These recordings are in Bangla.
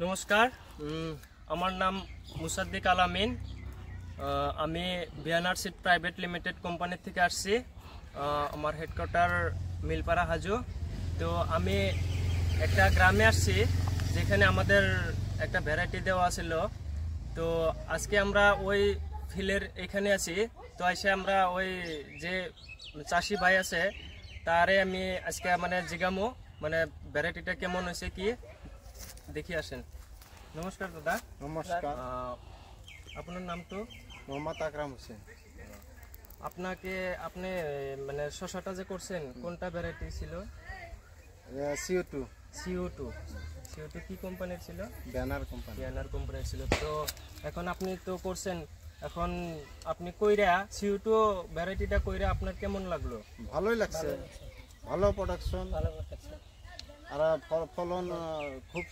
নমস্কার, আমার নাম মুসাদ্দিক আলামিন। আমি বিয়ানার সিড প্রাইভেট লিমিটেড কোম্পানি থেকে আসছি। আমার হেডকোয়ার্টার মিলপাড়া হাজু। তো আমি একটা গ্রামে আসছি যেখানে আমাদের একটা ভ্যারাইটি দেওয়া ছিল। তো আজকে আমরা ওই ফিলের এখানে আছি। তো এসে আমরা ওই যে চাষি ভাই আছে তারে আমি আজকে জিগামো ভ্যারাইটিটা কেমন হয়েছে কি দেখি আসেন। নমস্কার দাদা। নমস্কার। আপনার নাম তো? মোহাম্মদ আকরাম হোসেন। আপনি শশাটা যে করছেন কোনটা ভ্যারাইটি ছিল? CO2 কি কোম্পানির ছিল? ব্যানার কোম্পানির ছিল। তো এখন আপনি তো করছেন, এখন আপনি কইরা CO2 ভ্যারাইটিটা কইরা আপনার কেমন লাগলো? ভালোই লাগছে, ভালো প্রোডাকশন আর ফলন খুব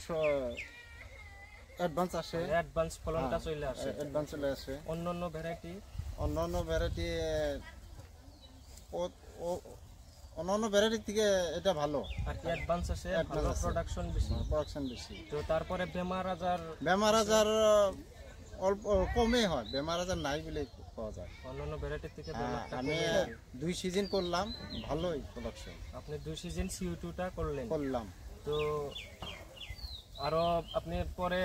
অ্যাডভান্স ফলনটা চলে আসে। অন্যান্য ভ্যারাইটি থেকে এটা ভালো আর কি অ্যাডভান্স আছে, ভালো প্রোডাকশন বেশি। তো তারপরে বেমার আজার অল্প কমই হয়, বেমার আজার নাই বলে পাওয়া যায় অন্যান্য ভ্যারাইটি থেকে। আমি 2 সিজন করলাম, ভালোই প্রোডাকশন। আপনি 2 সিজন CO2টা করলাম। তো আরো আপনি পরে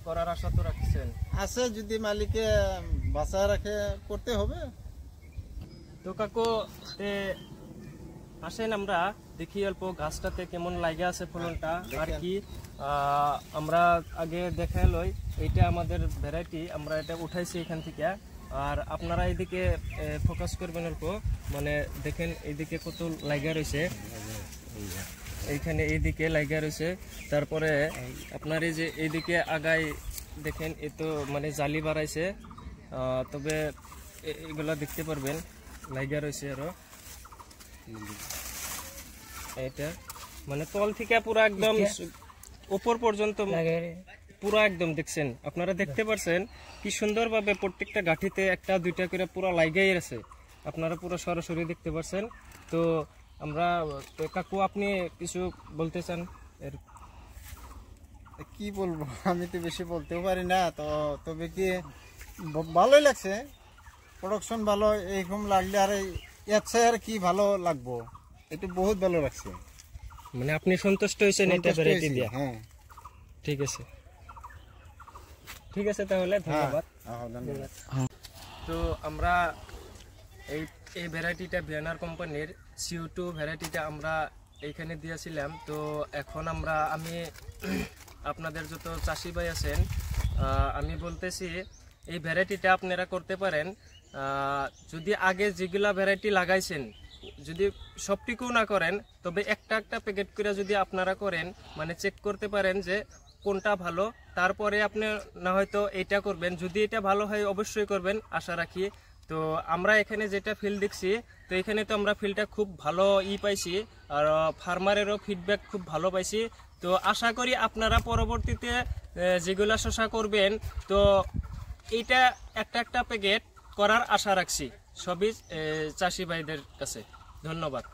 করার আশা তো রাখছেন? আছে, যদি মালিকে বাঁচায় রাখে করতে হবে। তো কাকু আসেন আমরা দেখি অল্প গাছটাতে কেমন লাগে আছে ফলনটা আর কি। আমরা আগে দেখা লই, এইটা আমাদের ভ্যারাইটি, আমরা এটা উঠাইছি এখান থেকে। আর আপনারা এইদিকে ফোকাস করবেন অল্প, দেখেন এইদিকে কত লাগা রয়েছে, এইখানে এইদিকে লাগা রয়েছে। তারপরে আপনার এই যে এইদিকে আগায় দেখেন এ তো জালি বাড়াইছে, তবে এগুলা দেখতে পারবেন লাগা রয়েছে আরো। এটা তল থেকে পুরো একদম উপর পর্যন্ত পুরো একদম দেখছেন, আপনারা দেখতে পাচ্ছেন কি সুন্দর ভাবে প্রত্যেকটা গাঠিতে একটা দুইটা করে পুরো লাগাই আছে, আপনারা পুরো সরাসরি দেখতে পাচ্ছেন। তো আমরা কাকু আপনি কিছু বলতে চান? কি বলবো, আমি তো বেশি বলতেও পারি না। তো তবে কি ভালোই লাগছে, প্রোডাকশন ভালো। এইরকম লাগলে আর আর কি ভালো লাগবো, এটা বহুত ভালো লাগছে। আপনি সন্তুষ্ট হয়েছেন এটা ভ্যারাইটি দিয়ে? হ্যাঁ, ঠিক আছে তাহলে ধন্যবাদ। তো আমরা এই ভ্যারাইটিটা বিয়ানার কোম্পানির CO2 ভ্যারাইটিটা আমরা এইখানে দিয়েছিলাম। তো এখন আমি আপনাদের যত চাষি ভাই আছেন, আমি বলতেছি এই ভ্যারাইটিটা আপনারা করতে পারেন। যদি আগে যেগুলা ভ্যারাইটি লাগাইছেন যদি সবটিকেও না করেন, তবে একটা প্যাকেট করে যদি আপনারা করেন, চেক করতে পারেন যে কোনটা ভালো, তারপরে আপনি না হয়তো এইটা করবেন। যদি এটা ভালো হয় অবশ্যই করবেন, আশা রাখি। তো আমরা এখানে যেটা ফিল দেখছি, তো এখানে তো আমরা ফিলটা খুব ভালো পাইছি, আর ফার্মারেরও ফিডব্যাক খুব ভালো পাইছি। তো আশা করি আপনারা পরবর্তীতে যেগুলা শশা করবেন, তো এইটা একটা প্যাকেট করার আশা রাখছি সবই চাষি ভাইদের কাছে। ধন্যবাদ।